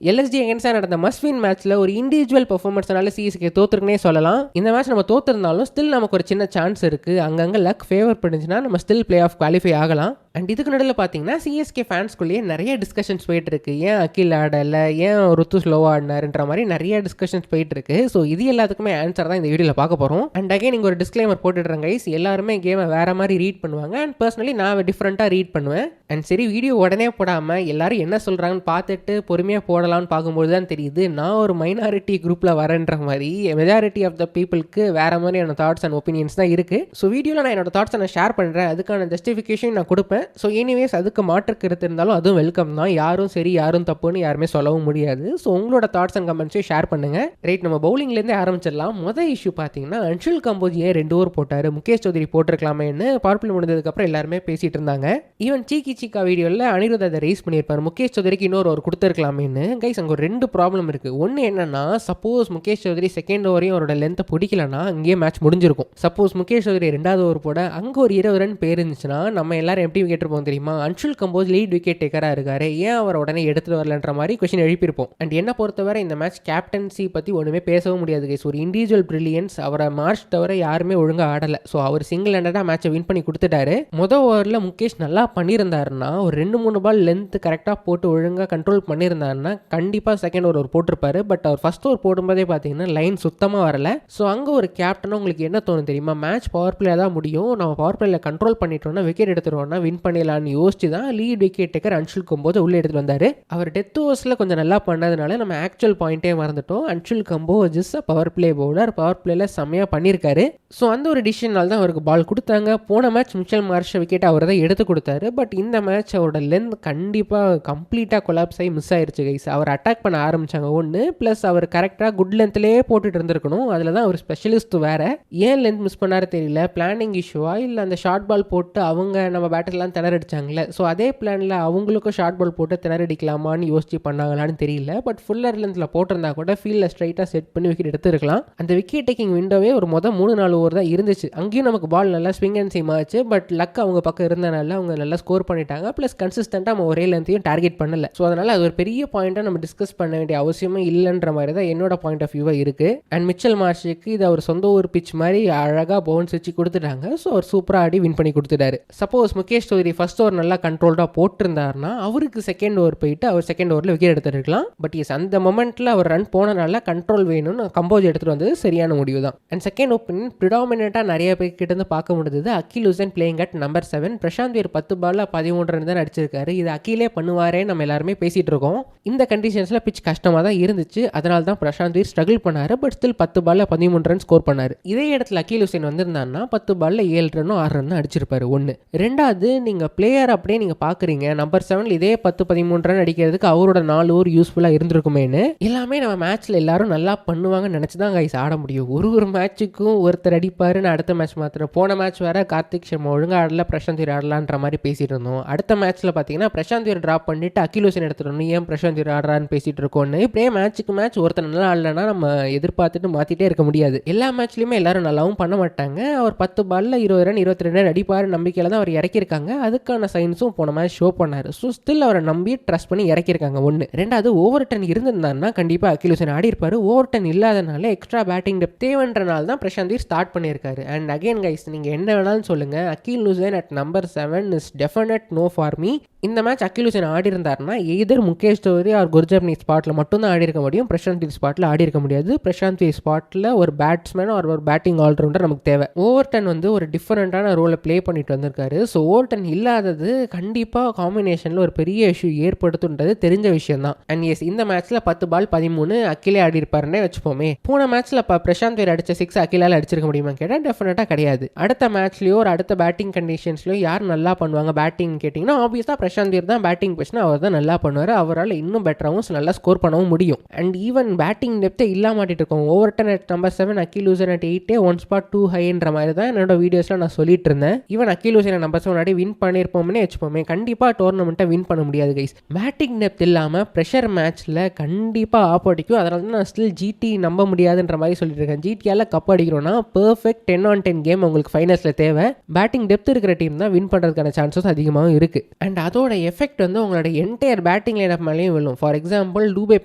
LSD அகேன்ஸ்டாக நடந்த must win மேட்ச்சில் ஒரு இண்டிவிஜுவல் பெர்ஃபார்மன்ஸ்னால சிஎஸ்கே தோத்துருக்குனே சொல்லலாம். இந்த மேட்ச் நம்ம தோத்துருந்தாலும் ஸ்டில் நமக்கு ஒரு சின்ன சான்ஸ் இருக்குது. அங்கங்கே லக் ஃபேவர் பண்ணிச்சுன்னா நம்ம ஸ்டில் பிளே ஆஃப் குவாலிஃபை ஆகலாம். அண்ட் இதுக்கு நடுவில் பார்த்தீங்கன்னா சிஎஸ்கே ஃபேன்ஸ்குள்ளேயே நிறைய டிஸ்கஷன்ஸ் போயிட்டுருக்கு. ஏன் அகில் ஆடலை, ஏன் ருத்து ஸ்லோவாக ஆடினாருன்ற மாதிரி நிறைய டிஸ்கஷன்ஸ் போயிட்டுருக்கு. ஸோ இது எல்லாத்துக்குமே ஆன்சர் தான் இந்த வீடியோவில் பார்க்க போகிறோம். அண்ட் அகைன் நீங்கள் ஒரு டிஸ்க்ளைமர் போட்டுடுறேன் கைஸ், எல்லாருமே கேமை வேறு மாதிரி ரீட் பண்ணுவாங்க. அண்ட் பர்சனலி நான் டிஃப்ரெண்ட்டாக ரீட் பண்ணுவேன். அண்ட் சரி, வீடியோ உடனே போடாமல் எல்லாரும் என்ன சொல்கிறாங்கன்னு பார்த்துட்டு பொறுமையாக போடலான்னு பார்க்கும்போது தான் தெரியுது நான் ஒரு மைனாரிட்டி குரூப்பில் வரேன்ற மாதிரி. மெஜாரிட்டி ஆஃப் த பீப்புளுக்கு வேறு மாதிரியான தாட்ஸ் அண்ட் ஒப்பீனியன்ஸ் தான் இருக்குது. ஸோ வீடியோவில் நான் என்னோட தாட்ஸை நான் ஷேர் பண்ணுறேன், அதுக்கான ஜஸ்டிஃபிகேஷன் நான் கொடுப்பேன். ஸோ எனிவேஸ் அதுக்கு மாற்று கருத்து இருந்தாலும் அதுவும் வெல்கம் தான். யாரும் சரி யாரும் தப்புன்னு யாருமே சொல்லவும் முடியாது. ஸோ உங்களோட தாட்ஸ் அண்ட் கமெண்ட்ஸையும் ஷேர் பண்ணுங்கள். ரைட், நம்ம பவுலிங்லேருந்தே ஆரம்பிச்சிடலாம். மொதல் இஷ்யூ பார்த்தீங்கன்னா அன்ஷுல் கம்போஜ் ஏன் 2 ஓவர் போட்டார், முகேஷ் சௌத்ரி போட்டிருக்கலாமேன்னு பவர் பிளே முடிஞ்சதுக்கப்புறம் எல்லாருமே பேசிகிட்டு இருந்தாங்க. ஈவன் சீக்கா வீடியோவில் அனிருத் அதை ரைஸ் பண்ணியிருப்பார், முகேஷ் சௌத்ரிக்கு இன்னொரு ஓவர் கொடுத்துருக்கலாமேன்னு. கைஸ் அங்கே ஒரு 2 ப்ராப்ளம் இருக்குது. ஒன்று என்னன்னா, சப்போஸ் முகேஷ் சௌத்ரி செகண்ட் ஓவரையும் அவரோட லென்த்தை பிடிக்கலன்னா அங்கேயே மேட்ச் முடிஞ்சிருக்கும். சப்போஸ் முகேஷ் சௌத்ரி 2வது ஓவர் போட அங்கே ஒரு 20 ரன் பேர் இருந்துச்சுன்னா நம்ம எல்லாரும் எப்படி கேட்டிருப்போம் தெரியுமா, அன்ஷுல் கம்போஜ் லீட் விக்கெட் டேக்கராக இருக்காரு, ஏன் அவர் உடனே எடுத்துகிட்டு வரலன்ற மாதிரி கொஸ்டின் எழுப்பியிருப்போம். அண்ட் என்ன பொறுத்தவரை இந்த மேட்ச் கேப்டன்சி பற்றி ஒன்றுமே பேசவும் முடியாது கைஸ். ஒரு இண்டிவிஜுவல் பிரில்லியன்ஸ், அவரை மார்ச் தவிர யாருமே ஒழுங்காக ஆடலை. ஸோ அவர் சிங்கிள் ஹேண்டடாக மேட்சை வின் பண்ணி கொடுத்துட்டாரு. மொதல் ஓவரில் முகேஷ் நல்லா பண்ணியிருந்தாருன்னா, ஒரு 2-3 பால் லென்த் கரெக்டாக போட்டு ஒழுங்காக கண்ட்ரோல் பண்ணியிருந்தாருன்னா கண்டிப்பாக செகண்ட் ஓவர் போட்டிருப்பாரு. பட் அவர் ஃபர்ஸ்ட் ஓவர் போடும்போதே பார்த்தீங்கன்னா லைன் சுத்தமாக வரல. ஸோ அங்கே ஒரு கேப்டனாக உங்களுக்கு என்ன தோணும் தெரியுமா, மேட்ச் பவர் பிளே தான் முடியும், நம்ம பவர் பிளேயில் கண்ட்ரோல் பண்ணிட்டோம்னா விக்கெட் எடுத்துருவோம்னா வின் பண்ணிடலான்னு யோசிச்சு தான் lead wicket taker Anshul Kamboj உள்ளே எடுத்துகிட்டு வந்தார். அவர் டெத் ஓவர்ஸில் கொஞ்சம் நல்லா பண்ணதுனால நம்ம ஆக்சுவல் பாயிண்ட்டே மறந்துட்டோம். Anshul Kamboj is power play bowler, power பிளேயில் செம்மையாக பண்ணியிருக்காரு. ஸோ அந்த ஒரு டிசிஷனால் தான் அவருக்கு பால் கொடுத்தாங்க. போன மேட்ச் மிச்சல் மார்ஷ் விக்கெட் அவர் தான் எடுத்து கொடுத்தாரு. பட் இந்த மேட்ச் அவரோட லென்த் கண்டிப்பாக கம்ப்ளீட்டாக கொலாப்ஸ் ஆகி மிஸ் ஆயிடுச்சு கைஸ். அவர் அட்டாக் பண்ண ஆரம்பித்தாங்க ஒன்று, ப்ளஸ் அவர் கரெக்டாக குட் லென்த்லேயே போட்டுட்டு இருந்திருக்கணும். அதில் தான் அவர் ஸ்பெஷலிஸ்ட் வேறு. ஏன் லென்த் மிஸ் பண்ணாரு தெரியல, பிளானிங் இஷ்யூவா இல்லை அந்த ஷார்ட் பால் போட்டு அவங்க நம்ம பேட்டர்லாம் திணறடிச்சாங்களே, ஸோ அதே பிளானில் அவங்களுக்கும் ஷார்ட் பால் போட்டு திணறடிக்கலாமான்னு யோசிச்சு பண்ணாங்களான்னு தெரியல. பட் ஃபுல்லர் லென்த்தில் போட்டிருந்தா கூட ஃபீல்டில் ஸ்ட்ரைட்டாக செட் பண்ணி விக்கெட் எடுத்துருக்கலாம். அந்த விக்கெட் டேக்கிங் விண்டோவே ஒரு 3-4 ஓவர் தான் இருந்துச்சு. அங்கேயும் நமக்கு பால் நல்லா ஸ்விங் அண்ட் சீம் ஆச்சு. பட் லக் அவங்க பக்கம் இருந்தனால அவங்க நல்லா ஸ்கோர் பண்ணிட்டாங்க. ப்ளஸ் கன்சிஸ்டண்ட்டாக நம்ம ஒரே லென்த்தையும் டார்கெட் பண்ணல. ஸோ அதனால் அது ஒரு பெரிய பாயிண்ட்டாக நம்ம டிஸ்கஸ் பண்ண வேண்டிய அவசியமே இல்லைன்ற மாதிரி தான் என்னோட பாயிண்ட் ஆஃப் வியூவாக இருக்குது. அண்ட் மிச்சல் மார்ஷுக்கு இது அவர் சொந்த ஒரு பிச் மாதிரி அழகாக பவுன்ஸ் வச்சு கொடுத்துட்டாங்க. ஸோ அவர் சூப்பராக ஆடி வின் பண்ணி கொடுத்துட்டாரு. Suppose Mukesh Choudhary first over நல்லா கண்ட்ரோல்டாக போட்டிருந்தாருன்னா அவருக்கு செகண்ட் ஓவர் போயிட்டு அவர் செகண்ட் ஓவரில் விக்கெட் எடுத்துருக்கலாம். பட் எஸ் அந்த மொமெண்ட்டில் அவர் ரன் போனனால கண்ட்ரோல் வேணும்னு கம்போஜ் எடுத்துகிட்டு வந்தது சரியான முடிவு தான். அண்ட் செகண்ட் ஓப்பனிங் ப்ரிடாமினெண்ட்டாக நிறைய பேர் கிட்ட இருந்து பார்க்க முடிஞ்சது Akeal Hosein playing at number 7. Prashant Veer 10 பால்ல 13 ரன் தான் அடிச்சிருக்காரு. இது அகிலே பண்ணுவாரே நம்ம எல்லாருமே பேசிட்டு இருக்கோம். இந்த கண்டிஷன்ஸில் பிச் கஷ்டமாக தான் இருந்துச்சு, அதனால தான் பிரசாந்த் வீர் ஸ்ட்ரகிள் பண்ணாரு. பட் ஸ்டில் 10 பால்ல 13 ரன் ஸ்கோர் பண்ணாரு. இதே இடத்துல அகில் ஹுசைன் வந்திருந்தாருன்னா 10 பால்ல 7 ரன்னும் 6 ரன் அடிச்சிருப்பாரு. ஒன்று. ரெண்டாவது, நீங்கள் பிளேயர் அப்படியே நீங்கள் பார்க்குறீங்க, நம்பர் 7 இதே 10-13 ரன் அடிக்கிறதுக்கு அவரோட 4 ஓவர் யூஸ்ஃபுல்லாக இருந்திருக்குமேனு. எல்லாமே நம்ம மேட்ச்சில் எல்லாரும் நல்லா பண்ணுவாங்கன்னு நினச்சி தான் கைஸ் ஆட முடியும். ஒரு மேட்சுக்கும் ஒருத்தர் அடிப்பாருன்னு அடுத்த மேட்ச் மாத்திரம். போன மேட்ச் வேற கார்த்திக் சர்மா ஒழுங்காக ஆடல, பிரசாந்த் வீர் ஆடலான்ற மாதிரி பேசிட்டு இருந்தோம். அடுத்த மேட்ச்சில் பார்த்தீங்கன்னா பிரசாந்த் வீர் ட்ராப் பண்ணிட்டு அகில் ஹுசைன் எடுத்துடணும், ஏன் பிரசாந்த் வீர் ஆடுறான்னு பேசிட்டு இருக்கோன்னு. இப்படியே மேட்சுக்கு மேட்ச் ஒருத்தர் நல்லா ஆடலன்னா நம்ம எதிர்பார்த்துட்டு மாற்றிட்டே இருக்க முடியாது. எல்லா மேட்ச்லையுமே எல்லாரும் நல்லாவும் பண்ண மாட்டாங்க. அவர் 10 பால்ல 20 ரன் 22 ரன் அடிப்பாரு நம்பிக்கையில் தான் அவர் இறக்கியிருக்காங்க. அதுக்கான சைன்ஸும் போன மேட்ச் ஷோ பண்ணார். ஸோ ஸ்டில் அவரை நம்பி ட்ரஸ்ட் பண்ணி இறக்கியிருக்காங்க. ஒன்று. ரெண்டாவது, ஓவர் டன் இருந்திருந்தாருன்னா கண்டிப்பாக அகில் ஹுசைன் ஆடி இருப்பாரு. ஓவர் டன் இல்லாதனால எக்ஸ்ட்ரா பேட்டிங் டெப்த் தேவைன்றனால தான் பிரசாந்த் வீர் ஸ்டார்ட் பண்ணியிருக்காரு. அண்ட் அகைன் கைஸ், நீங்கள் என்ன வேணாலும் சொல்லுங்க, Akeal Hosein at number 7 is definite no for me. இந்த மேட்ச் அகில் ஹுசைன் ஆடி இருந்தாருன்னா எய்தர் முகேஷ் சௌத்ரி ஆர் குர்ஜப்னி ஸ்பாட்டில் மட்டும்தான் ஆடி இருக்க முடியும், பிரசாந்த் வீர் ஸ்பாட்டில் ஆடி இருக்க முடியாது. பிரசாந்த் வீர் ஸ்பாட்டில் ஒரு பேட்ஸ்மேன் ஆர் ஒரு பேட்டிங் ஆல்ரவுண்டர் நமக்கு தேவை. ஓவர் டன் ஒரு டிஃபரெண்டான ரோலை ப்ளே பண்ணிட்டு வந்திருக்காரு. ஸோ ஓவர் டன் இல்லாதது கண்டிப்பாக காம்பினேஷனில் ஒரு பெரிய இஷ்யூ ஏற்படுத்துன்றது தெரிஞ்ச விஷயம் தான். அண்ட் எஸ், இந்த மேட்ச்சில் 10 பால் 13 அகிலே ஆடி இருப்பாருன்னே வச்சுப்போமே. போன மேட்ச்சில் பிரசாந்த் வீர் அடித்த 6 அகிலால் அடிச்சிருக்க முடியுமா கேட்டால் டெஃபினட்டாக கிடையாது. அடுத்த மேட்ச்லையோ ஒரு அடுத்த பேட்டிங் கண்டிஷன்ஸ்லையோ யார் நல்லா பண்ணுவாங்க பேட்டிங் கேட்டிங்கன்னா ஆப்வியஸாக பிரசாந்த் வீர் தான் பேட்டிங் பேசினா அவர் தான் நல்லா பண்ணுவார். அவரால் இன்னும் பெட்டராகவும் நல்லா ஸ்கோர் பண்ணவும் முடியும். அண்ட் ஈவன் பேட்டிங் டெப்த்தை இல்லாமட்டிட்டு இருக்கோம். Over done at number 7, Akeal Hosein at 8, 1 spot 2 ஹைன்ற மாதிரி தான் என்னோட வீடியோஸில் நான் சொல்லிட்டு இருந்தேன். ஈவன் அகில் ஹுசைன் நம்பர் 7 ஆடி வின் பண்ணியிருப்போம்னே வச்சுப்போமே, கண்டிப்பாக டோர்னமெண்ட்டை வின் பண்ண முடியாது கைஸ். பேட்டிங் டெப்த் இல்லாமல் ப்ரெஷர் மேட்ச்சில் கண்டிப்பாக ஆப் அடிக்கும். அதனால தான் நான் ஸ்டில் ஜிடி நம்ப முடியாதுன்ற மாதிரி சொல்லிட்டு இருக்கேன். ஜிடியால் கப் அடிக்கிறோன்னா பெர்ஃபெக்ட் 10-on-10 கேம் உங்களுக்கு ஃபைனல்ஸில் தேவை. பேட்டிங் டெப்த் இருக்கிற டீம் தான் வின் பண்ணுறதுக்கான சான்சஸ் அதிகமாகவும் இருக்குது. அண்ட் அதோட எஃபெக்ட் வந்து உங்களோட என்டையர் பேட்டிங் லைனப் மேலேயும் விழும். ஃபார் எக்ஸாம்பிள் டூபே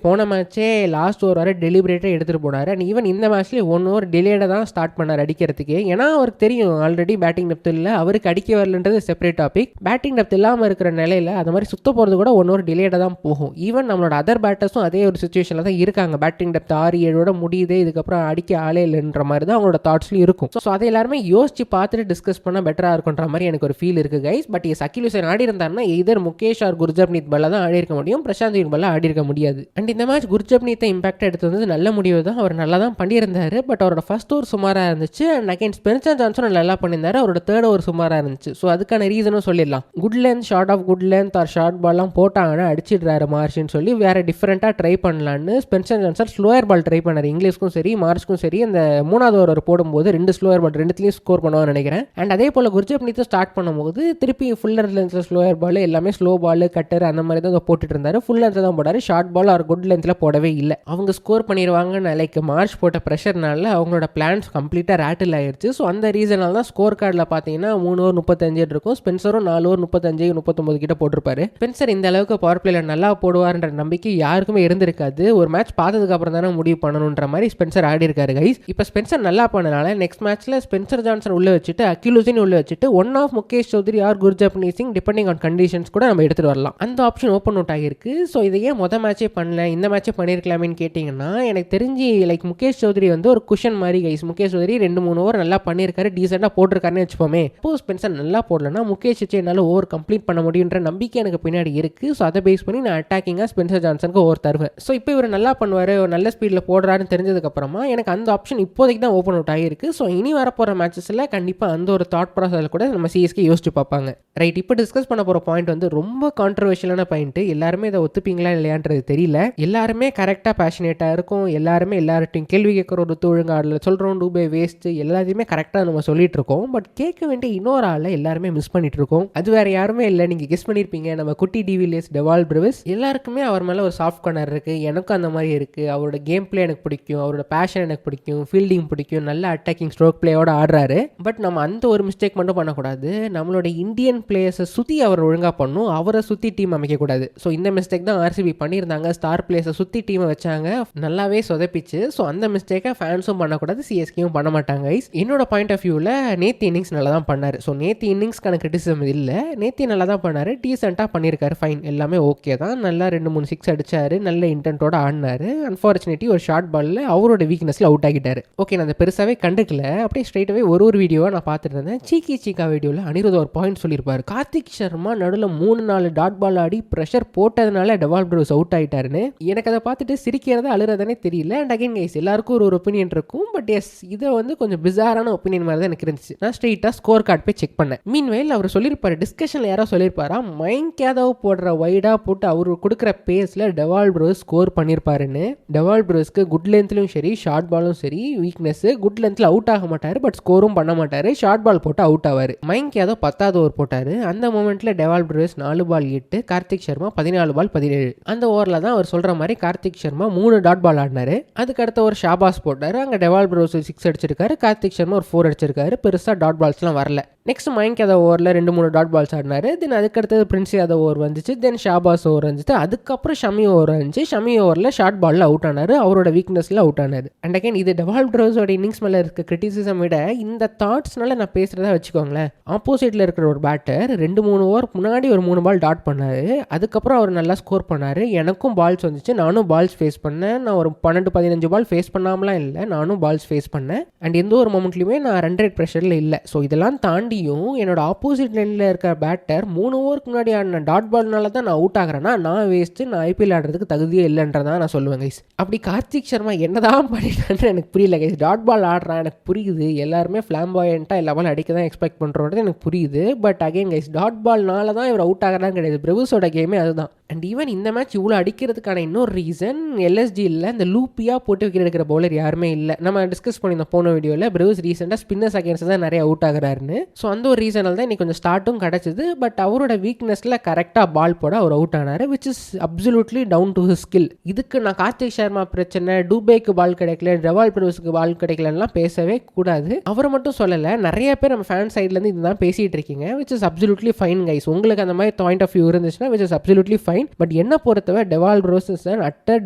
போன மேட்சே லாஸ்ட் ஓவர் வரை டெலிபரேட்டாக எடுத்துகிட்டு போனார். அண்ட் ஈவன் இந்த மேட்ச்லேயே 1 ஓவர் டிலேடாக தான் ஸ்டார்ட் பண்ணார் அடிக்கிறதுக்கு. ஏன்னா அவருக்கு தெரியும் ஆல்ரெடி பேட்டிங் டெப்த் இல்லை, அவருக்கு அடிக்க வரலன்றது செப்பரேட் டாபிக். பேட்டிங் டெப்த் இல்லாமல் இருக்கிற நிலையில் அது மாதிரி சுத்த போகிறது கூட 1 ஓவர் டிலேடாக தான் போகும். ஈவன் நம்மளோட அதர் பேட்டர்ஸும் அதே ஒரு சுச்சுவேஷனில் தான் இருக்காங்க. பேட்டிங் டெப்த் 6-7 முடியுது, இதுக்கப்புறம் அடிக்க ஆளே இல்லைன்ற மாதிரி தான் அவங்களோட தாட்ஸ்லையும் இருக்கும். ஸோ அதை எல்லாருமே யோசிச்சு பார்த்துட்டு டிஸ்கஸ் பண்ணால் பெட்டராக இருக்குன்ற மாதிரி எனக்கு ஒரு ஃபீல் இருக்குது கைஸ். பட் அகில் ஹுசைன் ஆடி இருந்தாருன்னா இதர் முகேஷ் ஆர் குர்ஜப்னீத் பல்ல தான் ஆடி இருக்க முடியும், பிரசாந்த் பல்ல ஆடி இருக்க முடியாது. அண்ட் இந்த மேட்ச் குர்ஜப்னீத்தை இம்பாக்ட் எடுத்து வந்து நல்ல முடிவு தான், அவர் நல்லா தான் பண்ணியிருந்தாரு. பட் அவரோட ஃபர்ஸ்ட் ஓவர் சுமாராக இருந்துச்சு. அண்ட் அகைன் ஸ்பென்சர் ஜான்சன் நல்லா பண்ணியிருந்தாரு, அவரோட தேர்ட் ஓவர் சுமாராக இருந்துச்சு. ஸோ அதுக்கான ரீசனும் சொல்லிடலாம். Good length, short off good length or short பால்லாம் போட்டாங்கன்னா அடிச்சிடுறாரு மார்ஷ்னு சொல்லி வேற டிஃப்ரெண்ட்டாக ட்ரை பண்ணலான்னு Spencer Johnson slower ball try பண்ணார். இங்கிலீஷ்க்கும் சரி மார்ஷ்க்கும் சரி அந்த 3வது ஓவர் போடும்போது 2 ஸ்லோயர் பால் 2த்துலையும் ஸ்கோர் பண்ணுவான்னு நினைக்கிறேன். அண்ட் அதே போல் குர்ஜப்னீத்தை ஸ்டார்ட் பண்ணும்போது திருப்பி ஃபுல்லர் லென்த்தில் ஸ்லோயர் பால் எல்லாமே ஸ்லோ பால் கட்டர் அந்த மாதிரி தான் போட்டுட்டு இருந்தாரு. ஃபுல் லென்த்தில் தான் போடாரு, ஷார்ட் பால் ஆர் குட் லென்த்தில் போடவே இல்லை. அவங்க ஸ்கோர் பண்ணிடுவாங்கன்னு லைக் மார்ச் போட்ட ப்ரெஷர்னால அவங்களோட பிளான்ஸ் கம்ப்ளீட்டாக ரேட்டில் ஆயிடுச்சு. ஸோ அந்த ரீசனால தான் ஸ்கோர் கார்டில் பார்த்தீங்கன்னா 3 ஓவர் 35 இருக்கும். ஸ்பென்சரும் 4 ஓவர் 35-39 கிட்ட போட்டிருப்பாரு. ஸ்பென்சர் இந்த அளவுக்கு பவர் பிளேல நல்லா போடுவார்ன்ற நம்பிக்கை யாருக்குமே இருந்திருக்காது. ஒரு மேட்ச் பார்த்ததுக்கு அப்புறம் தானே முடிவு பண்ணணுன்ற மாதிரி ஸ்பென்சர் ஆடி இருக்காரு கைஸ். இப்போ ஸ்பென்சர் நல்லா பண்ணனால நெக்ஸ்ட் மேட்ச்ல ஸ்பென்சர் ஜான்சன் உள்ள வச்சுட்டு அகில் ஹுசைன் உள்ள வச்சுட்டு one off Mukesh Choudhary or Gurjapneet Singh depending on conditions கூட நம்ம எடுத்துட்டு வரலாம். அந்த ஆப்ஷன் ஓப்பன் அவுட் ஆகிருக்கு. ஸோ இதை ஏன் மொதல் மேட்சே பண்ணல, இந்த மேட்சே பண்ணியிருக்கலாமேன்னு கேட்டிங்கன்னா எனக்கு தெரிஞ்சு லைக் முகேஷ் சௌத்ரி வந்து ஒரு குஷன் மாதிரி கைஸ். முகேஷ் சௌத்ரி 2-3 ஓவர் நல்லா பண்ணியிருக்காரு, டீசெண்டாக போட்டிருக்காருன்னு வச்சுப்போமே. இப்போ ஸ்பென்சர் நல்லா போடலன்னா முகேஷ் வச்சு என்னால் ஓவர் கம்ப்ளீட் பண்ண முடியுன்ற நம்பிக்கை எனக்கு பின்னாடி இருக்கு. ஸோ அதை பேஸ் பண்ணி நான் அட்டாக்கிங்காக ஸ்பென்சர் ஜான்சனுக்கு ஓவர் தருவேன். ஸோ இப்போ இவர் நல்லா பண்ணுவார், நல்ல ஸ்பீடில் போடுறாருன்னு தெரிஞ்சதுக்கப்புறமா எனக்கு அந்த ஆப்ஷன் இப்போதைக்கு தான் ஓப்பன் அவுட் ஆகிருக்கு. ஸோ இனி வரப்போகிற மேட்சஸில் கண்டிப்பாக அந்த ஒரு தாட் ப்ராசஸில் கூட நம்ம சிஎஸ்கே யோசிச்சு பார்ப்பாங்க. ரைட், இப்போ டிஸ்கஸ் பண்ண போகிற பாயிண்ட் வந்து ரொம்ப கான்ட்ரவர்ஷியலான பாயிண்ட். எல்லாருமே இதை ஒத்துப்பீங்களா இல்லையான்றது தெரியல. எல்லாருமே கரெக்டாக பேஷனேட்டாக இருக்கும், எல்லாருமே எல்லார்ட்டையும் கேள்வி கேட்குற ஒரு ஒழுங்கு ஆடல சொல்கிறோம், டூபே வேஸ்ட் எல்லாத்தையுமே கரெக்டாக நம்ம சொல்லிட்டு இருக்கோம். பட் கேட்க வேண்டிய இன்னொரு ஆளை எல்லாருமே மிஸ் பண்ணிட்டு இருக்கோம். அது வேற யாருமே இல்லை, நீங்கள் கெஸ் பண்ணியிருப்பீங்க, நம்ம குட்டி டிவிலியர்ஸ் டெவால் பிரவிஸ். எல்லாருக்குமே அவர் மேலே ஒரு சாஃப்ட் கார்னர் இருக்குது, எனக்கும் அந்த மாதிரி இருக்குது. அவரோட கேம் பிளே எனக்கு பிடிக்கும், அவரோட பேஷன் எனக்கு பிடிக்கும், ஃபீல்டிங் பிடிக்கும், நல்ல அட்டாக்கிங் ஸ்ட்ரோக் பிளேயோட ஆடுறாரு. பட் நம்ம அந்த ஒரு மிஸ்டேக் மட்டும் பண்ணக்கூடாது, நம்மளோட இந்தியன் பிளேயர்ஸை சுற்றி அவர் ஒழுங்காக பண்ணும், அவரை சுற்றி டீம் அமைக்கக்கூடாது. ஸோ இந்த மிஸ்டேக் தான் ஆர்சிபி பண்ணியிருந்தாங்க. ஸ்டார் பிளேயர்ஸை சுற்றி டீமை வச்சாங்க, நல்லாவே சொதப்பிச்சு. ஸோ அந்த மிஸ்டேக்கை ஃபேன்ஸும் பண்ணக்கூடாது, சிஎஸ்கேயும் பண்ண மாட்டாங்க. என்னோட பாயிண்ட் ஆஃப் வியூவில் நேத்தி இன்னிங்ஸ் நல்லா தான் பண்ணார். ஸோ நேத்தி இன்னிங்ஸ்க்கான கிரிட்டிசிசம் இல்லை, நேத்தி நல்லா தான் பண்ணார், டீசெண்டாக பண்ணியிருக்காரு, ஃபைன், எல்லாமே ஓகே தான். நல்லா 2-3 6 அடிச்சாரு, நல்ல இன்டென்ட்டோட ஆடினாரு. அன்ஃபார்ச்சுனேட்லி ஒரு ஷார்ட் பாலில் அவரோட வீக்னஸில் அவுட் ஆகிட்டாரு. ஓகே, நான் அதை பெருசாகவே கண்டுக்கல, அப்படியே ஸ்ட்ரைட்டாகவே ஒரு வீடியோவாக நான் பார்த்துட்டு இருந்தேன். சீக்கா வீடியோவில் அனிருத் ஒரு பாயிண்ட் சொல்லியிருப்பாரு, கார்த்திக் சர்மா நடுவில் 3-4 டாட் பால் ஆடி ப்ரெஷர் போட்டதுனால டெவால் பிரவிஸ் அவுட் ஆகிட்டாருன்னு. எனக்கு அதை பார்த்துட்டு சிரிக்கிறதா அழுறதானே தெரியல. அண்ட் அகைன் கைஸ், எல்லாருக்கும் ஒரு ஒப்பீனியன் இருக்கும். பட் எஸ், இதை வந்து கொஞ்சம் பிசாரான ஒப்பீனியன் மாதிரி தான் எனக்கு இருந்துச்சு. நான் ஸ்ட்ரெயிட்டாக ஸ்கோர் கார்டு போய் செக் பண்ணேன். மீன்வைல் அவர் சொல்லியிருப்பாரு, டிஸ்கஷனில் யாரோ சொல்லியிருப்பாரா, மைண்ட் யாதவ் போடுற வைடாக போட்டு அவர் கொடுக்குற பேஸில் டெவால் பிரவிஸ் ஸ்கோர் பண்ணியிருப்பாருன்னு. டெவால் பிரவிஸ்க்கு குட் லென்த்லையும் சரி ஷார்ட் பாலும் சரி வீக்னஸ். குட் லென்த்தில் அவுட் ஆக மாட்டார், பட் ஸ்கோரும் பண்ண மாட்டார், ஷார்ட் பால் போட்டு அவுட் ஆவார். மைண்ட் யாதவ் 10வது ஓவர் போட்டார். அந்த மூமெண்ட்டில் டெவால் பிரவிஸ் 4 பால் 8, கார்த்திக் சர்மா 14 பால் 17. அந்த ஓவரில் தான் அவர் சொல்கிற மாதிரி கார்த்திக் சர்மா 3 டாட் பால் ஆடினாரு. அதுக்கு அடுத்த ஒரு ஷாபாஸ் போட்டார், அங்கே டெவால் பிரவிஸ் 6 அடிச்சிருக்காரு, கார்த்திக் சர்மா ஒரு 4 அடிச்சிருக்காரு. பெருசாக டாட் பால்ஸ்லாம் வரல. நெக்ஸ்ட் மயங்க் யாதவ் ஓவரில் 2-3 டாட் பால்ஸ் ஆடினாரு. தென் அதுக்கடுத்தது பிரின்ஸ் யாதவ் ஓவர் வந்துச்சு, தென் ஷாபாஸ் ஓவர் வந்துச்சு, அதுக்கப்புறம் ஷமி ஓவர் வந்துச்சு. ஷமி ஓவரில் ஷார்ட் பாலில் அவுட் ஆனார், அவரோட வீக்னஸில் அவுட் ஆனார். அண்ட் அகைன் இது டெவால் பிரவிஸோட இன்னிங்ஸ் மேலே இருக்க கிரிட்டிசிசம் விட இந்த தாட்ஸ்னால நான் பேசுகிறதா வச்சுக்கோங்களேன். ஆப்போசிட்டில் இருக்கிற ஒரு பேட்டர் 2-3 ஓவர் முன்னாடி ஒரு 3 பால் டாட் பண்ணார், அதுக்கப்புறம் அவர் நல்லா ஸ்கோர் பண்ணார். எனக்கும் பால்ஸ் வந்துச்சு, நானும் பால்ஸ் ஃபேஸ் பண்ணேன். நான் ஒரு 12-15 பால் ஃபேஸ் பண்ணாமலாம் இல்லை, நானும் பால்ஸ் ஃபேஸ் பண்ணேன். அண்ட் எந்த ஒரு மொமெண்ட்லையுமே நான் ரன் ரேட் ப்ரெஷரில் இல்லை. ஸோ இதெல்லாம் தாண்டி என்னோட ஆப்போசிட் லைனில் இருக்கிற பேட்டர் 3 ஓவருக்கு முன்னாடி ஆடின டாட் பால்னால தான் நான் அவுட் ஆகிறேன்னா நான் வேஸ்ட்டு, நான் ஐபிஎல் ஆடுறதுக்கு தகுதியே இல்லைன்றதான் நான் சொல்லுவேன் கைஸ். அப்படி கார்த்திக் சர்மா என்னதான் பண்ணிட்டான்னு எனக்கு புரியல கைஸ். டாட் பால் ஆடுறான் எனக்கு புரியுது, எல்லாருமே ஃபிளாம்பாயண்ட்டாக எல்லா பால் அடிக்க தான் எக்ஸ்பெக்ட் பண்ணுறது எனக்கு புரியுது. பட் அகைன் கைஸ், டாட் பால்னால தான் இவர் அவுட் ஆகிறான்னு கிடையாது, பிரவிஸோட கேமே அதுதான். அண்ட் ஈவன் இந்த மேட்ச் இவ்வளோ அடிக்கிறதுக்கான இன்னொரு ரீசன் எல்எஸ்டி இல்லை, இந்த லூப்பியாக போட்டு விக்கெட் எடுக்கிற பவுலர் யாருமே இல்லை. நம்ம டிஸ்கஸ் பண்ணியிருந்தோம் போன வீடியோவில், பிரவிஸ் ரீசெண்டாக ஸ்பின்னர்ஸ் அகேன்ஸ்ட் தான் நிறைய அவுட் ஆகிறாருன்னு. ஸோ அந்த ஒரு ரீசனால் தான் இன்னைக்கு கொஞ்சம் ஸ்டார்ட்டும் கிடச்சிது. பட் அவரோட வீக்னஸில் கரெக்டாக பால் போட அவர் அவுட் ஆனார், which is absolutely down to his skill. இதுக்கு நான் கார்த்திக் சர்மா பிரச்சனை, டூபேக்கு பால் கிடைக்கல, டெவால் பிரூஸ்க்கு பால் கிடைக்கலலாம் பேசவே கூடாது. அவரை மட்டும் சொல்லலை, நிறைய பேர் நம்ம ஃபேன் சைட்லேருந்து இதுதான் பேசிகிட்டு இருக்கீங்க, which is absolutely fine guys. உங்களுக்கு அந்த மாதிரி பாயிண்ட் ஆஃப் வியூ இருந்துச்சுன்னா which is absolutely fine. But என்ன பொறுத்தவரை Dewald Brevis is an utter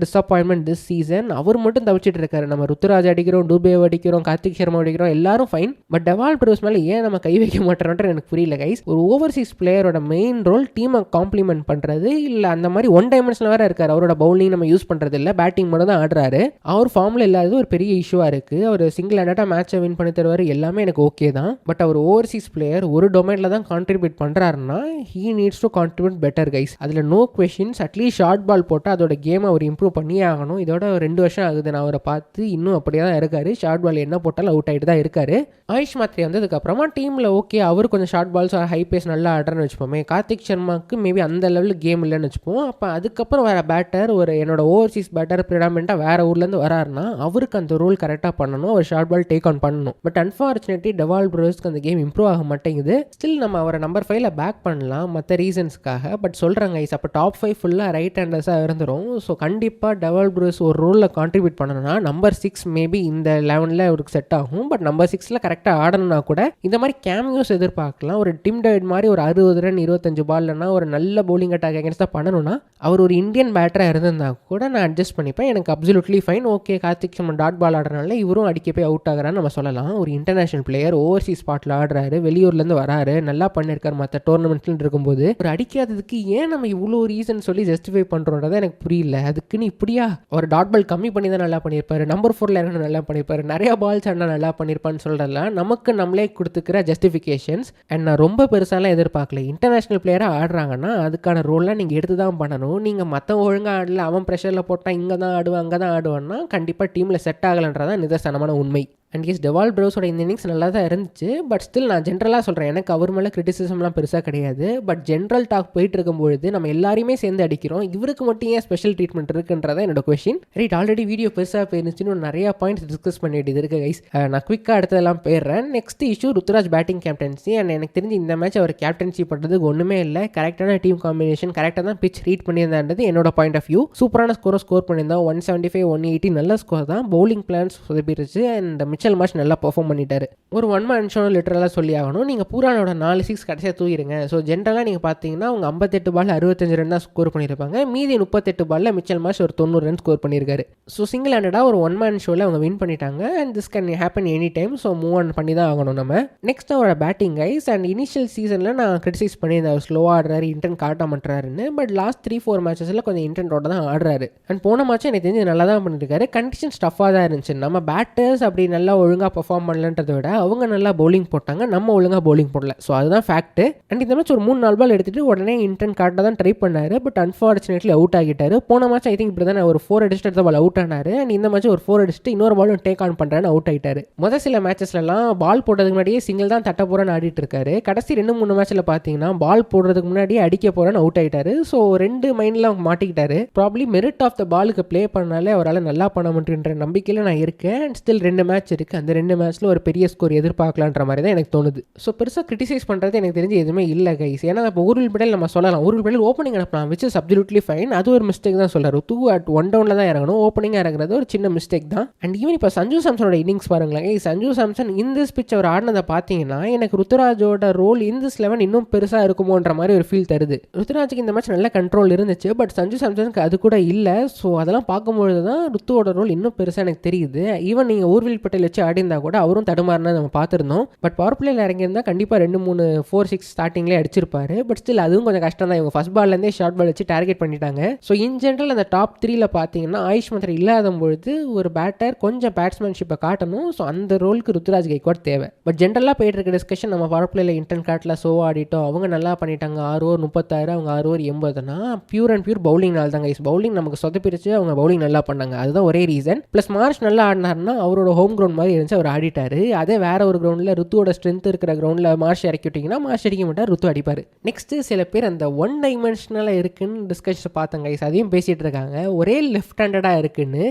disappointment this season. அவர் மட்டும் தவிச்சிட்டு இருக்காரு. நம்ம ருத்துராஜ் அடிக்கிறோம், டூபே அடிக்கிறோம், கார்த்திக் சர்மா அடிக்கிறோம், எல்லாரும் ஃபைன். பட் டெவால் ப்ரூஸ் மேலே ஏன் நம்ம கை வைக்க மாட்டோம்ன்ற எனக்கு புரியல கைஸ். ஒரு ஓவர்சீஸ் பிளேயரோட மெயின் ரோல் டீமை காம்ப்ளிமெண்ட் பண்ணுறது, இல்லை அந்த மாதிரி ஒன் டைமென்ஷனில் வேறு இருக்கார். அவரோட பவுலிங் நம்ம யூஸ் பண்ணுறது இல்லை, பேட்டிங் மட்டும் தான் ஆடுறாரு. அவர் ஃபார்மில் இல்லாதது ஒரு பெரிய இஷ்யூவாக இருக்குது. அவர் சிங்கிள் ஹேண்டடாக மேட்சை வின் பண்ணி தருவார், எல்லாமே எனக்கு ஓகே தான். பட் அவர் ஓவர்சீஸ் பிளேயர் ஒரு டொமைனில் தான் கான்ட்ரிபியூட் பண்ணுறாருன்னா he needs to contribute better guys. அதில் no questions. At least short ball போட்டால் அதோட கேமை அவர் இம்ப்ரூவ் பண்ணியே ஆகணும். இதோட 2 வருஷம் ஆகுது நான் அவரை பார்த்து, இன்னும் அப்படியே தான் இருக்காரு. ஷார்ட் பால் என்ன போட்டாலும் அவுட் ஆகிட்டு தான் இருக்காரு. ஆயுஷ் மாத்ரே வந்ததுக்கப்புறமா டீமில் ஓகே அவர் கொஞ்சம் ஷார்ட் பால்ஸ் ஹை பேஸ் நல்லா ஆடுறன்னு வச்சுப்போமே. கார்த்திக் சர்மாவுக்கு மேபி அந்த லெவலில் கேம் இல்லைன்னு வச்சுப்போம். அப்போ அதுக்கப்புறம் வேறு பேட்டர், ஒரு என்னோட ஓவர்சீஸ் பேட்டர் ப்ரிடாமெண்ட்டாக வேறு ஊர்லேருந்து வராருன்னா அவருக்கு அந்த ரோல் கரெக்டாக பண்ணணும், அவர் ஷார்ட் பால் டேக் ஆன் பண்ணணும். பட் அன்ஃபார்ச்சுனேட்லி டெவால் ப்ரூஸ்க்கு அந்த கேம் இம்ப்ரூவ் ஆக மாட்டேங்குது. ஸ்டில் நம்ம அவரை நம்பர் 5ல பேக் பண்ணலாம் மற்ற ரீசன்ஸ்க்காக. பட் சொல்கிறாங்க ஐஸ், அப்போ டாப் 5 ஃபுல்லாக ரைட் ஹேண்டர்ஸாக இருந்துடும். ஸோ கண்டிப்பாக டெவால் ப்ரூஸ் ஒரு ரோலில் கான்ட்ரிபியூட் பண்ணணும்னா நம்பர் 6 மேபி இந்த 11ல் அவருக்கு செட் ஆகும். பட் நம்பர் 6ல் கரெக்டாக ஆடணும்னா கூட இந்த மாதிரி கேமியோஸ் எதிர்பார்க்கலாம். ஒரு டிம் டேவிட் மாதிரி ஒரு 60 ரன் 25 பால்லனா ஒரு நல்ல பவுலிங் அட்டாக் அகேன்ஸ்டாக பண்ணணும்னா அவர் ஒரு இந்தியன் பேட்டராக இருந்திருந்தா கூட நான் அட்ஜஸ்ட் பண்ணிப்பேன். எனக்கு absolutely fine. Okay, Kartik Sharma dot ball ஆடுறதுனால இவரும் அடிக்க போய் அவுட் ஆகிறான்னு நம்ம சொல்லலாம். ஒரு இன்டர்நேஷனல் பிளேயர் ஓவர்சீஸ் ஸ்பாட்டில் ஆடுறாரு, வெளியூர்லேருந்து வராரு, நல்லா பண்ணியிருக்காரு மற்ற டோர்னமெண்ட்ஸ்ல இருக்கும்போது. ஒரு அடிக்காததுக்கு ஏன் நம்ம இவ்வளோ ரீசன் சொல்லி ஜஸ்டிஃபை பண்ணுறோன்றதை எனக்கு புரியல. அதுக்குன்னு இப்படியா ஒரு டாட் பால் கம்மி பண்ணி தான் நல்லா பண்ணியிருப்பாரு, நம்பர் 4ல் இறங்க நல்லா பண்ணியிருப்பாரு, நிறையா பால்ஸ் ஆனால் நல்லா பண்ணியிருப்பான்னு சொல்கிறதெல்லாம் நமக்கு நம்மளே கொடுத்துக்கிற ஜஸ்டிஃபிகேஷன்ஸ். அண்ட் நான் ரொம்ப பெருசாலாம் எதிர்பார்க்கல. இன்டர்நேஷனல் பிளேயராக ஆடுறாங்கன்னா அதுக்கான ரோல்லாம் நீங்கள் எடுத்து தான் பண்ணணும். நீங்கள் மற்ற ஒழுங்காக ஆடல, அவன் ப்ரெஷரில் போட்டால் இங்கே தான் ஆடுவான் அங்கே தான் ஆடுவான்னா கண்டிப்பாக டீமில் செட் ஆகலைன்றதான் நிதர்சனமான உண்மை. அண்ட் எஸ் டெவால் ப்ரூஸோட இந்த இன்னிங்ஸ் நல்லா தான் இருந்துச்சு. பட் ஸ்டில் நான் ஜென்ரலாக சொல்கிறேன், எனக்கு அவர் மேலே கிரிட்டிசிசம்லாம் பெருசாக கிடையாது. பட் ஜென்ரல் டாக் போயிட்டு இருக்கும்பொழுது நம்ம எல்லாருமே சேர்ந்து அடிக்கிறோம், இவருக்கு மட்டும் ஏன் ஸ்பெஷல் ட்ரீட்மெண்ட் இருக்குன்றதான் என்னோட கொஸ்டின். ரைட், ஆல்ரெடி வீடியோ பெருசாக போயிருந்துச்சுன்னு நிறையா பாயிண்ட்ஸ் டிஸ்கஸ் பண்ணிட்டு இருக்கு கைஸ். நான் குவிக்காக அடுத்ததெல்லாம் போயிடுறேன். Next issue Ruturaj batting captaincy. And எனக்கு தெரிஞ்சு இந்த மேட்ச் அவர் கேப்டன்சி பண்ணுறதுக்கு ஒன்றுமே இல்லை. கரெக்டான டீம் காம்பினேஷன், கரெக்டாக தான் பிச் ரீட் பண்ணியிருந்தான்றது என்னோட பாயிண்ட் ஆஃப் வியூ. சூப்பரான ஸ்கோர் பண்ணியிருந்தா 175 180 நல்ல ஸ்கோர் தான். பவுலிங் பிளான்ஸ் சொதப்பிடுச்சு. அண்ட் மிச்சல் மார்ஷ் நல்லா பெர்ஃபார்ம் பண்ணிட்டாரு. ஒரு ஒன் மேன் ஷோ லிட்டரலாக சொல்லி ஆகணும். நீங்கள் பூரானோட 4 6 கடைசியாக தூக்கிடுங்க. ஸோ ஜென்ரலாக நீங்கள் பார்த்தீங்கன்னா அவங்க 58 பால் 65 ரன் தான் ஸ்கோர் பண்ணியிருப்பாங்க. மீதி 38 பாலில் மிச்சல் மார்ஷ் ஒரு 90 ரன் ஸ்கோர் பண்ணியிருக்காரு. ஸோ சிங்கிள் ஹேண்டடாக ஒரு ஒன் மேன் ஷோவில் அவங்க வின் பண்ணிட்டாங்க. And this can happen any time. So move on பண்ணி தான் ஆகணும் நம்ம. நெக்ஸ்ட் அவரோட பேட்டிங் கைஸ். அண்ட் இனிஷியல் சீசனில் நான் கிரிட்டிசைஸ் பண்ணியிருந்தேன், அவர் ஸ்லோவாக ஆடுறாரு, இன்டென்ட் காட்ட மாட்டுறாருன்னு. பட் லாஸ்ட் 3-4 மேட்சஸில் கொஞ்சம் இன்டென்ட்டோட தான் ஆடுறாரு. அண்ட் போன மேட்ச் எனக்கு தெரிஞ்சு நல்லா தான் பண்ணியிருக்காரு. கண்டிஷன் ஸ்டஃபாக தான் இருந்துச்சு. நம்ம பேட்டர்ஸ் அப்படி நல்லா ஒழுங்காக பெர்ஃபார்ம் பண்ணலன்றதை விட அவங்க நல்லா பவுலிங் போட்டாங்க, நம்ம ஒழுங்காக பவுலிங் போடல. ஸோ அதுதான் ஃபேக்ட். அண்ட் இந்த மேட்ச் ஒரு 3-4 பால் எடுத்துட்டு உடனே இன்டென்ட் காட்ட தான் ட்ரை பண்ணாரு. பட் அன்ஃபார்ச்சுனேட்லி அவுட் ஆகிட்டாரு. போன மேட்ச் ஐ திங்க் இப்படி தான் ஒரு 4 அடிச்சுட்டு எடுத்த பால் அவுட் ஆனாரு. அண்ட் இந்த மேட்ச் ஒரு 4 அடிச்சுட்டு இன்னொரு பாலும் டேக் ஆன் பண்ணுறான்னு அவுட் ஆகிட்டாரு. முதல் சில மேட்சஸ்லாம் பால் போடுறதுக்கு முன்னாடியே சிங்கிள் தான் தட்ட போகிறேன்னு ஆடிட்டு இருக்காரு. கடைசி 2-3 மேட்ச்சில் பார்த்தீங்கன்னா பால் போடுறதுக்கு முன்னாடியே அடிக்க போகிறேன்னு அவுட் ஆகிட்டாரு. ஸோ 2 மைண்டில் அவங்க மாட்டிக்கிட்டாரு. ப்ராப்ளி மெரிட் ஆஃப் த பாலுக்கு ப்ளே பண்ணாலே அவரால் நல்லா பண்ண முடியுன்ற நம்பிக்கையில் நான் இருக்கேன். அண்ட் ஸ்டில் 2 மேட்ச் இருக்குது. அந்த 2 மேட்ச்சில் ஒரு பெரிய ஸ்கோர் எதிர்பார்க்கலான்ற மாதிரி தான் எனக்கு தோணுது. ஸோ பெருசாக கிரிட்டிசைஸ் பண்ணுறது எனக்கு தெரிஞ்சு எதுவுமே இல்லை கைஸ். ஏன்னா இப்போ ஊர்வில் பிடல் நம்ம சொல்லலாம், ஊர்வில் பிடல் ஓப்பனிங் அனுப்பலாம், விச் இஸ் அப்சல்யூட்லி ஃபைன். அது ஒரு மிஸ்டேக் தான் சொல்கிறார். 2 டவுனில் தான் இறங்கணும், ஓப்பனிங்காக இறங்குறது ஒரு சின்ன மிஸ்டேக் தான். அண்ட் ஈவன் இப்போ சஞ்சு சாம்சனோட இன்னிங்ஸ் பாருங்களேன். சஞ்சு சாம்சன் இந்த பிச் அவர் ஆடினதை பார்த்தீங்கன்னா எனக்கு ருத்துராஜோட ரோல் இந்த 11 இன்னும் பெருசாக இருக்குமோன்ற மாதிரி ஒரு ஃபீல் தருது. ருத்துராஜுக்கு இந்த மேட்ச் நல்ல கண்ட்ரோல் இருந்துச்சு, பட் சஞ்சு சாம்சனுக்கு அது கூட இல்லை. ஸோ அதெல்லாம் பார்க்கும்பொழுது தான் ருத்துவோட ரோல் இன்னும் பெருசாக எனக்கு தெரியுது. ஈவன் நீங்கள் ஊர்வில் பட்டேல் வச்சு ஆடிருந்தா கூட அவரும் தடுமாறினா நம்ம பார்த்துருந்தோம். பட் பவர் பிளேயில் இறங்கியிருந்தா கண்டிப்பாக 2-3 4-6 ஸ்டார்டிங்லேயே அடிச்சிருப்பாரு. பட் ஸ்டில் அதுவும் கொஞ்சம் கஷ்டம் தான். இவங்க ஃபர்ஸ்ட் பால்லேருந்தே ஷார்ட் பால் வச்சு டார்கெட் பண்ணிட்டாங்க. ஸோ இன் ஜென்ரல் அந்த டாப் 3ல பார்த்தீங்கன்னா ஆயுஷ் மாத்ரே இல்லாத பொழுது ஒரு பேட்டர் கொஞ்சம் பேட்ஸ்மேன்ஷிப்பை காட்டணும். ஸோ அந்த ரோலுக்கு ருத்துராஜ் கைக்வாட் தேவை. பட் ஜென்ரலாக போயிட்டு இருக்க டிஸ்கஷன் நம்ம பவர் பிளேயில் இன்டென்ட் காட்டில் சோவா ஆடிட்டோம், அவங்க நல்லா பண்ணிட்டாங்க, 6 ஓவர் 36, அவங்க 6 ஓவர் 80னா பியூர் அண்ட் பியூர் பவுலிங்னால தான் கைஸ். பவுலிங் நமக்கு சொதப்பிடுச்சு, அவங்க பவுலிங் நல்லா பண்ணாங்க, அதுதான் ஒரே ரீசன். ப்ளஸ் மார்ஷ் நல்லா ஆடினார்னா அவரோட ஹோம் கிரவுண்ட் மாதிரி இருந்துச்சு, அவர் ஆடிட்டாரு. அதே வேற ஒரு கிரவுண்டில் ருத்துவோட ஸ்ட்ரென்த் இருக்கிற கிரவுண்டில் மார்ஷ் இறக்கி விட்டிங்கன்னா மார்ஷ் அடிக்க மாட்டார், ருத்து அடிப்பார். நெக்ஸ்ட்டு சில பேர் அந்த ஒன் டைமென்ஷனலாக இருக்குன்னு டிஸ்கஷன் பார்த்தேன் கைஸ், அதையும் பேசிகிட்டு இருக்காங்க. ஒரே லெஃப்ட் ஹேண்டடாக இருக்குன்னு.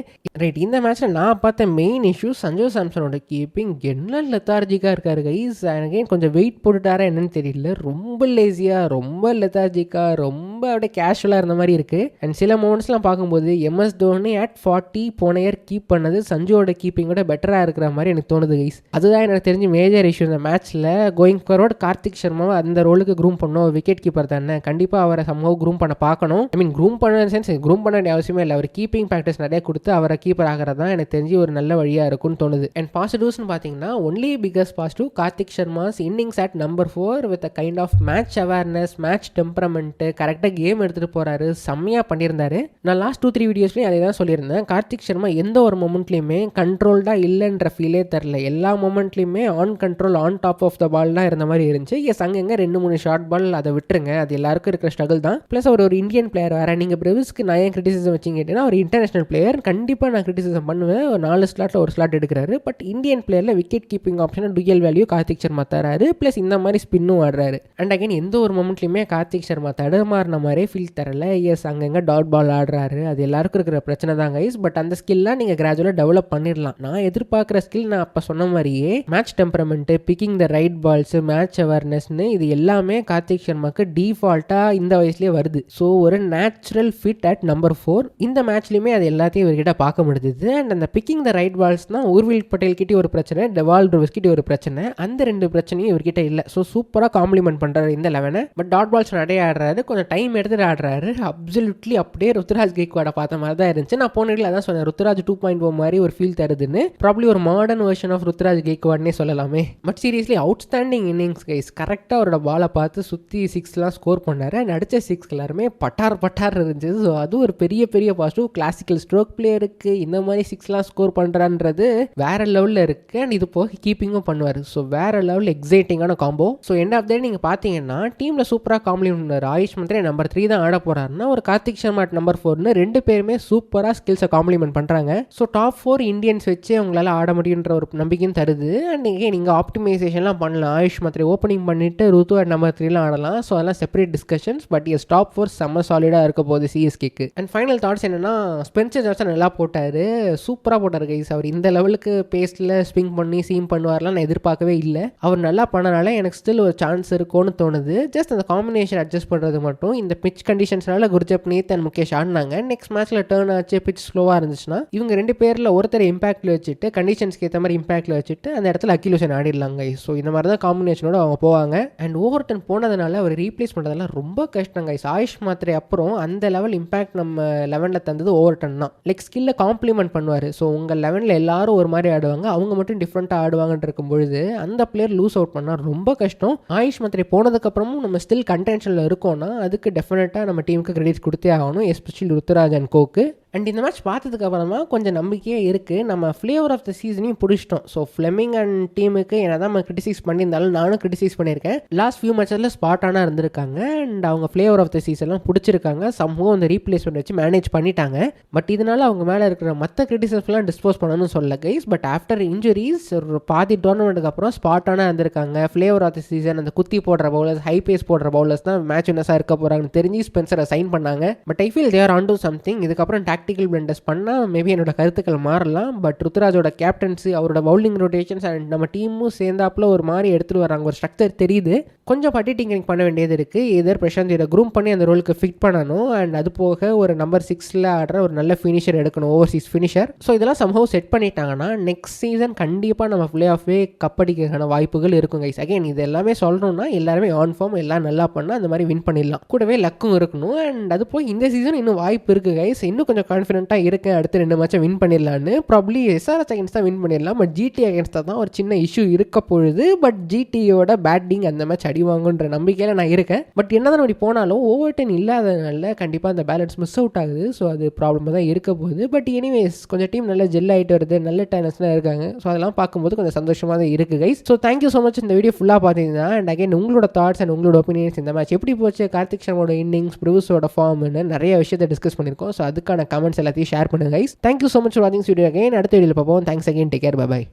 ரைட், இந்த மேட்ச்சில் நான் பார்த்த மெயின் இஷ்யூ சஞ்சு சாம்சனோட கீப்பிங். என்ன லெத்தார்ஜிக்காக இருக்காரு கைஸ். எனக்கு கொஞ்சம் வெயிட் போட்டுட்டாரா என்னன்னு தெரியல. ரொம்ப லேசியாக, ரொம்ப லெத்தார்ஜிக்காக, ரொம்ப அப்படியே கேஷுவலாக இருந்த மாதிரி இருக்குது. அண்ட் சில மோமெண்ட்ஸ்லாம் பார்க்கும்போது எம்எஸ் தோனி அட் 40 போன இயர் கீப் பண்ணது சஞ்சுவோட கீப்பிங்கோட பெட்டராக இருக்கிற மாதிரி எனக்கு தோணுது கைஸ். அதுதான் எனக்கு தெரிஞ்சு மேஜர் இஷ்யூ இந்த மேட்ச்சில். கோயிங் ஃபார்வர்ட் கார்த்திக் சர்மாவை அந்த ரோலுக்கு க்ரூம் பண்ணோம். விக்கெட் கீப்பர் தானே, கண்டிப்பாக அவரை சம்ஹவ் க்ரூம் பண்ண பார்க்கணும். ஐ மீன் க்ரூம் பண்ண சென்ஸ் க்ரூம் பண்ண வேண்டிய அவசியமே இல்லை. அவர் கீப்பிங் ப்ராக்டிஸ் நிறைய கொடுத்து அவரை கீப்பர் ஆகிறது தான் எனக்கு தெரிஞ்சு ஒரு நல்ல வழியாக இருக்கும்னு தோணுது. அண்ட் பாசிட்டிவ்ஸ்னு பார்த்தீங்கன்னா only biggest positive Karthik Sharma's innings at number 4 with a kind of match awareness, match temperament, கரெக்டாக கேம் எடுத்துகிட்டு போகிறாரு, செம்மையாக பண்ணியிருந்தாரு. நான் லாஸ்ட் 2-3 வீடியோஸ்லேயும் அதே தான் சொல்லியிருந்தேன். கார்த்திக் சர்மா எந்த ஒரு மொமெண்ட்லையுமே கண்ட்ரோல்டாக இல்லைன்ற ஃபீலே தெரில. எல்லா மொமெண்ட்லையுமே on control, on top of the ball தான் இருந்த மாதிரி இருந்துச்சு. எஸ், அங்கங்கே 2-3 ஷார்ட் பால், அதை விட்டுருங்க, அது எல்லாருக்கும் இருக்கிற ஸ்ட்ரகிள் தான். ப்ளஸ் அவர் ஒரு இந்தியன் பிளேயர் வேறு. நீங்கள் பிரவிஸ்க்கு நான் ஏன் கிரிட்டிசிசம் வச்சிங்க கேட்டீங்கன்னா, ஒரு இன்டர்நேஷனல் பிளேயர், கண்டிப்பாக நான் கிரிட்டிசிசம் பண்ணுவேன். ஒரு 4 ஸ்லாட்டில் ஒரு ஸ்லாட் எடுக்கிறாரு. பட் இந்தியன் பிளேயரில் wicket keeping option dual value Karthik Sharma தராரு. ப்ளஸ் இந்த மாதிரி ஸ்பின்னும் ஆடுறாரு. அண்ட் அகைன் எந்த ஒரு மொமெண்ட்லையுமே கார்த்திக் சர்மா தடுமாறின மாதிரியே ஃபீல் தரல. எஸ், அங்கங்கே டாட் பால் ஆடுறாரு, அது எல்லாருக்கும் இருக்கிற பிரச்சனை தான் கைஸ். பட் அந்த ஸ்கில்லாம் நீங்கள் கிராஜுவலாக டெவலப் பண்ணிடலாம். நான் எதிர்பார்க்குற ஸ்கில் நான் அப்போ சொன்ன மாதிரியே match temperament, picking the right balls, match அவேர்னஸ்னு இது எல்லாமே கார்த்திக் சர்மாக்கு டிஃபால்ட்டாக இந்த வயசுலேயே வருது. ஸோ ஒரு நேச்சுரல் ஃபிட் அட் நம்பர் 4. இந்த மேட்ச்லையுமே அது எல்லாத்தையும் இவர்கிட்ட பார்க்க முடியுது. அண்ட் அந்த பிக்கிங் த ரைட் பால்ஸ் தான் உர்வில் பட்டேல் கிட்டே ஒரு பிரச்சனை, டெவால் ப்ரூஸ் கிட்டே ஒரு பிரச்சனை. அந்த 2 பிரச்சனையும் இவர்கிட்ட இல்லை. ஸோ சூப்பராக காம்ப்ளிமெண்ட் பண்ணுறாரு இந்த 11. பட் டாட் பால்ஸ் நிறைய ஆடுறாரு, கொஞ்சம் டைம் எடுத்துட்டு ஆடுறாரு. அப்சல்யூட்லி அப்படியே ருத்துராஜ் கெய்க்வாடை பார்த்த மாதிரி தான் இருந்துச்சு. நான் போன வீடியோவில் அதான் சொன்னேன், ருத்துராஜ் 2.0 மாதிரி ஒரு ஃபீல் தருதுன்னு. ப்ராப்ளி ஒரு மாடர்ன் வெர்ஷன் ஆஃப் ருத்துராஜ் கெய்க்வாட்னே சொல்லலாமே. But seriously outstanding innings guys. கரெக்டாக அவரோட பாலை பார்த்து சுற்றி 6லாம் ஸ்கோர் பண்ணார். அண்ட் அடித்த 6 எல்லாருமே பட்டார் பட்டார் இருந்துச்சு. ஸோ அது ஒரு பெரிய பெரிய பாசிட்டிவ். கிளாசிக்கல் ஸ்ட்ரோக் பிளேயருக்கு இந்த மாதிரி 6லாம் ஸ்கோர் பண்ணுறான்றது வேற லெவலில் இருக்குது. அண்ட் இது போக கீப்பிங்கும் பண்ணுவார். ஸோ வேற லெவல் எக்ஸைட்டிங்கான combo. So end of the day நீங்கள் பார்த்தீங்கன்னா டீமில் சூப்பராக காம்ப்ளிமெண்ட் பண்ணார். ஆயுஷ் மந்த்ரே நம்பர் 3 தான் ஆட போகிறாருன்னா, ஒரு கார்த்திக் சர்மா நம்பர் 4னு 2 பேருமே சூப்பராக ஸ்கில்ஸை காம்ப்ளிமெண்ட் பண்ணுறாங்க. ஸோ டாப் 4 இந்தியன்ஸ் வச்சு அவங்களால ஆட முடியுன்ற ஒரு நம்பிக்கையும் தருது. அண்ட் நீங்கள் ஆப்டிமைசேஷன்லாம் பண்ணலாம். ஆயுஷ் மந்த்ரே ஓப்பனிங் பண்ணிட்டு ருத்து அட் நம்பர் 3லாம் ஆடலாம். ஸோ அதெல்லாம் separate discussions. But yes, top 4 செம்ம சாலிடாக இருக்க போகுது சிஎஸ்கேக்கு. அண்ட் ஃபைனல் தாட்ஸ் என்னன்னா, ஸ்பென்சர் ஜான்சன் நல்லா போட்டார், சூப்பராக போட்டார் கைஸ். அவர் இந்த லெவலுக்கு பேஸில் ஸ்விங் பண்ணி சீம் பண்ணுவார்லாம் நான் எதிர்பார்க்கவே இல்லை. அவர் நல்லா பண்ணனால எனக்கு ஸ்டில் ஒரு சான்ஸ் இருக்கும்னு தோணுது. ஜஸ்ட் அந்த காம்பினேஷன் அட்ஜஸ்ட் பண்ணுறது மட்டும். இந்த பிச் கண்டிஷன்ஸ்னால குர்ஜப்னீத் அண்ட் முகேஷ் ஆடினாங்க. நெக்ஸ்ட் மேட்ச்சில் டர்ன் ஆச்சு, பிச் ஸ்லோவாக இருந்துச்சுன்னா இவங்க 2 பேரில் ஒருத்தர் இம்பாக்டில் வச்சுட்டு, கண்டிஷன்ஸ்க்கு ஏற்ற மாதிரி இம்பாக்டில் வச்சுட்டு அந்த இடத்துல அகில் ஹுசைன் ஆடிடலாங்க. ஸோ இந்த மாதிரி தான் காம்பினேஷனோட அவங்க போவாங்க. அண்ட் ஓவர்டன் போனதுனால அவர் ரீப்ளேஸ் பண்ணுறதெல்லாம் ரொம்ப கஷ்டம் கைஸ். ஆயுஷ் மாத்திரை அப்புறம் அந்த லெவல் இம்பாக்ட் நம்ம 11ல் தந்தது ஓவர்டன் தான். லைக் ஸ்கில்லை காம்ப்ளிமெண்ட் பண்ணுவார். ஸோ உங்கள் 11ல் எல்லாரும் ஒரு மாதிரி ஆடுவாங்க, அவங்க மட்டும் டிஃப்ரெண்ட்டாக ஆடுவாங்கன்னு இருக்கும் பொழுது அந்த பிளேயர் லூஸ் அவுட் பண்ணால் ரொம்ப கஷ்டம். ஆயுஷ் மாத்திரை போனதுக்கப்புறமும் நம்ம ஸ்டில் கண்டென்ஷனில் இருக்கோம்னா அதுக்கு டெஃபினட்டாக நம்ம டீமுக்கு கிரெடிட் கொடுத்தே ஆகணும், எஸ்பெஷலி ருத்துராஜ் அண்ட் கோக்கு. அண்ட் இந்த மேட்ச் பார்த்ததுக்கு அப்புறமா கொஞ்சம் நம்பிக்கையே இருக்குது. நம்ம ஃப்ளேவர் ஆஃப் த சீசனையும் பிடிச்சிட்டோம். ஸோ ஃப்ளெமிங் அண்ட் டீமுக்கு என்ன தான் நம்ம கிரிட்டிசைஸ் பண்ணியிருந்தாலும் நானும் கிரிட்டிசைஸ் பண்ணியிருக்கேன். லாஸ்ட் ஃபியூ மேட்சில் ஸ்பாட்டானா இருந்திருக்காங்க. அண்ட் அவங்க ஃப்ளேவர் ஆஃப் த சீசன்லாம் பிடிச்சிருக்காங்க. சம்ஹவ் அந்த ரீப்ளேஸ்மெண்ட் வச்சு மேனேஜ் பண்ணிட்டாங்க. பட் இதனால் அவங்க மேலே இருக்கிற மற்ற கிரிட்டிசைஸ்லாம் டிஸ்போஸ் பண்ணணும்னு சொல்ல கைஸ். பட் ஆஃப்டர் இன்ஜுரிஸ் ஒரு பாதி டோர்னமெண்ட்டுக்கு அப்புறம் ஸ்பாட்டானா இருந்திருக்காங்க. ஃப்ளேவர் ஆஃப் த சீசன் அந்த குத்தி போடுற பவுலர்ஸ், ஹை பேஸ் போடுற பவுலர்ஸ் தான் மேட்ச் வின்னர்ஸாக இருக்க போகிறாங்கன்னு தெரிஞ்சு ஸ்பென்சரை சைன் பண்ணாங்க. But I feel they're on to something. இதுக்கப்புறம் டாக்டிக்கல் பிளண்டர்ஸ் பண்ணால் மேபி என்னோட கருத்துக்கள் மாறலாம். பட் ருத்துராஜோட கேப்டன்சி, அவரோட பவுலிங் ரொட்டேஷன்ஸ் அண்ட் நம்ம டீமும் சேர்ந்தாப்புல ஒரு மாதிரி எடுத்துகிட்டு வராங்க. ஒரு ஸ்ட்ரக்சர் தெரியுது. கொஞ்சம் பட்டி டிங்கரிங் பண்ண வேண்டியது இருக்குது. இதர் பிரசாந்த் இதை க்ரூம் பண்ணி அந்த ரோலுக்கு ஃபிட் பண்ணணும். அண்ட் அது போக ஒரு நம்பர் 6ல் ஆடுற ஒரு நல்ல ஃபினிஷர் எடுக்கணும், ஓவர்சீஸ் ஃபினிஷர். ஸோ இதெல்லாம் சம்ஹவ் செட் பண்ணிட்டாங்கன்னா நெக்ஸ்ட் சீசன் கண்டிப்பாக நம்ம பிளே ஆஃபே கப்படிக்கான வாய்ப்புகள் இருக்கும் கைஸ். அகைன் இது எல்லாமே சொல்கிறோம்னா எல்லாருமே ஆன் ஃபார்ம், எல்லாம் நல்லா பண்ணால் அந்த மாதிரி வின் பண்ணிடலாம். கூடவே லக்கும் இருக்கணும். அண்ட் அது போய் இந்த சீசன் இன்னும் வாய்ப்பு இருக்குது கைஸ். இன்னும் கொஞ்சம் கான்ஃபிடென்ட்டாக இருக்கேன், அடுத்து 2 மேட்சை வின் பண்ணிடலான்னு. ப்ராப்ளி எஸ்ஆர்எச் அகேன்ஸ்ட் தான் வின் பண்ணிடலாம். பட் ஜிடி அகேன்ஸ்ட் தான் ஒரு சின்ன இஷ்யூ இருக்க பொழுது. பட் ஜிடியோட பேட்டிங் அந்த மேட்ச் அடிவாங்குன்ற நம்பிக்கையில் நான் இருக்கேன். பட் என்னதான் அப்படி போனாலும் ஓவர்டன் இல்லாதனால கண்டிப்பாக அந்த பேலன்ஸ் மிஸ் அவுட் ஆகுது. ஸோ அது ப்ராப்ளமாக தான் இருக்க போகுது. பட் எனிவேஸ் கொஞ்சம் டீம் நல்லா ஜெல் ஆகிட்டு வருது, நல்ல டேலண்ட்ஸ்லாம் இருக்காங்க. ஸோ அதெல்லாம் பார்க்கும்போது கொஞ்சம் சந்தோஷமாக தான் இருக்குது guys. So thank you so much இந்த வீடியோ ஃபுல்லாக பார்த்தீங்கன்னா. அண்ட் அகைன் உங்களோட தாட்ஸ் அண்ட் உங்களோட ஒப்பீனியன்ஸ், இந்த மேட்ச் எப்படி போச்சு, கார்த்திக் சர்மாவோட இன்னிங்ஸ், ப்ரூஸோட ஃபார்ம்னு நிறைய விஷயத்தை டிஸ்கஸ் பண்ணியிருக்கோம். ஸோ அதுக்கான கமெண்ட்ஸ் எல்லாத்தையும் ஷேர் பண்ணுங்க guys. Thank you so much for வாட்சிங் வீடியோ அகைன். அடுத்த வீடியோவில் பார்ப்போம். Thanks again, take care, bye by.